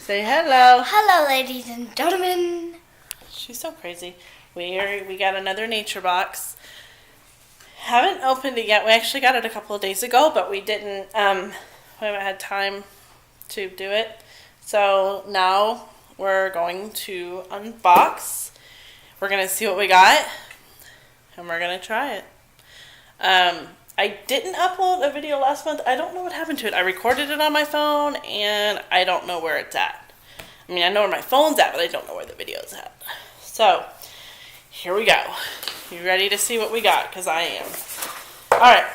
Say hello. Hello, ladies and gentlemen. She's so crazy. We got another nature box. Haven't opened it yet. We actually got it a couple of days ago, but we didn't. We haven't had time to do it. So now we're going to unbox. We're gonna see what we got, and we're gonna try it. I didn't upload a video last month. I don't know what happened to it. I recorded it on my phone, and I don't know where it's at. I mean, I know where my phone's at, but I don't know where the video's at. So, here we go. You ready to see what we got? Because I am. Alright.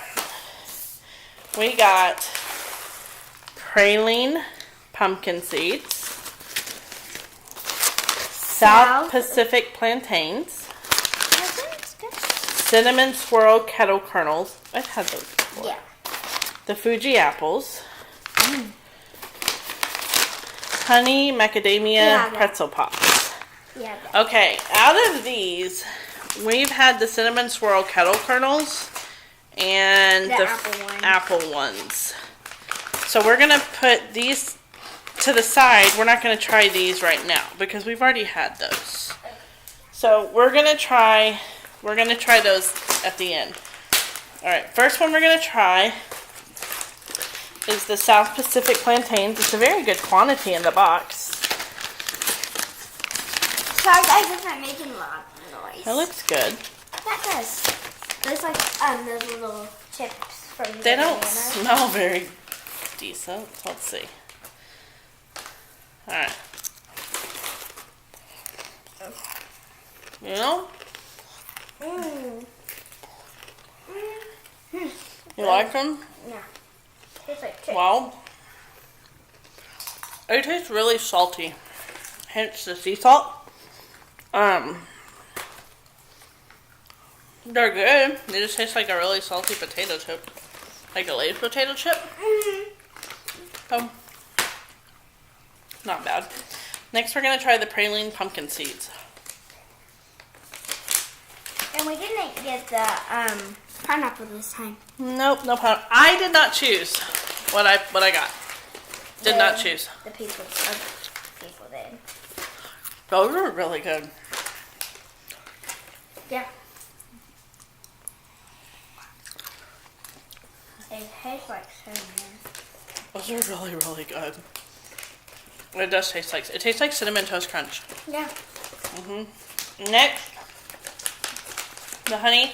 We got praline pumpkin seeds. South Pacific plantains. Cinnamon swirl kettle kernels. I've had those before. Yeah. The Fuji apples. Honey macadamia pretzel pops. Yeah. Okay, out of these, we've had the cinnamon swirl kettle kernels and the apple ones. So we're going to put these to the side. We're not going to try these right now because we've already had those. So we're going to try those at the end. Alright, first one we're going to try is the South Pacific plantains. It's a very good quantity in the box. Sorry guys, it's not making a lot of noise. It looks good. That does. There's like those little chips from the They don't banana. smell very decent. Let's see. Alright. You know? You like them? Yeah. Tastes like chips. Well, it tastes really salty. Hence the sea salt. They're good. They just taste like a really salty potato chip. Like a Lay's potato chip. Not bad. Next we're going to try the praline pumpkin seeds. And we didn't get the pineapple this time. Nope, no pineapple. I did not choose what I got. Did not choose. The people did. Those are really good. Yeah. It tastes like cinnamon. Those are really, really good. It does taste like, it tastes like Cinnamon Toast Crunch. Yeah. Next, the honey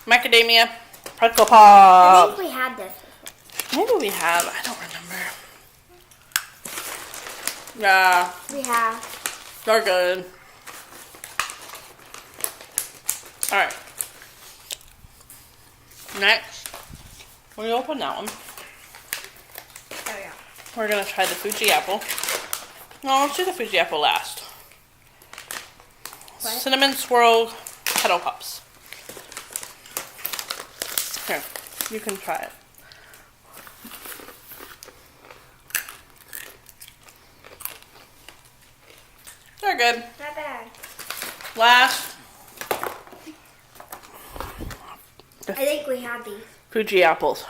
macadamia pretzel pop. I think we had this before. Maybe we have. I don't remember. Yeah, We have. they're good. All right. Next, when you open that one, There we go. we're gonna try the Fuji apple. No, let's do the Fuji apple last. What? Cinnamon swirl kettle pops. Here, you can try it. They're good. Not bad. Last, I think we had these. Fuji apples.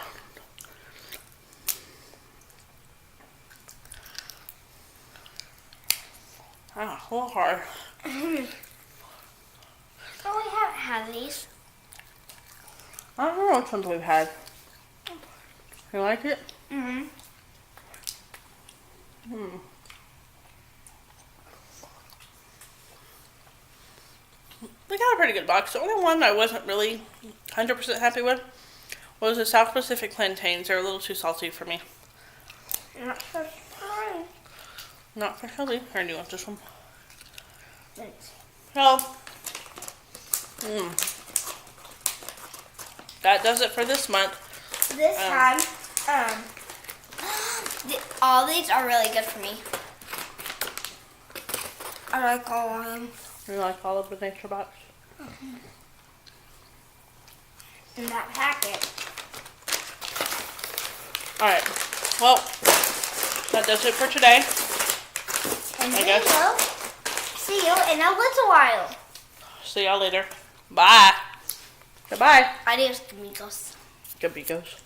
Ah, a little hard. Oh, we haven't had these. I don't know which ones we've had. You like it? Mm-hmm. We got a pretty good box. The only one I wasn't really 100% happy with was the South Pacific plantains. They're a little too salty for me. Not so strong. Not for Shelby. Or do you want this one? Thanks. Well, that does it for this month. This time, all these are really good for me. I like all of them. You like all of the nature box? In that packet. Alright. Well, that does it for today. And I we guess. will see you in a little while. See y'all later. Bye. Goodbye. Adios, amigos. Good amigos.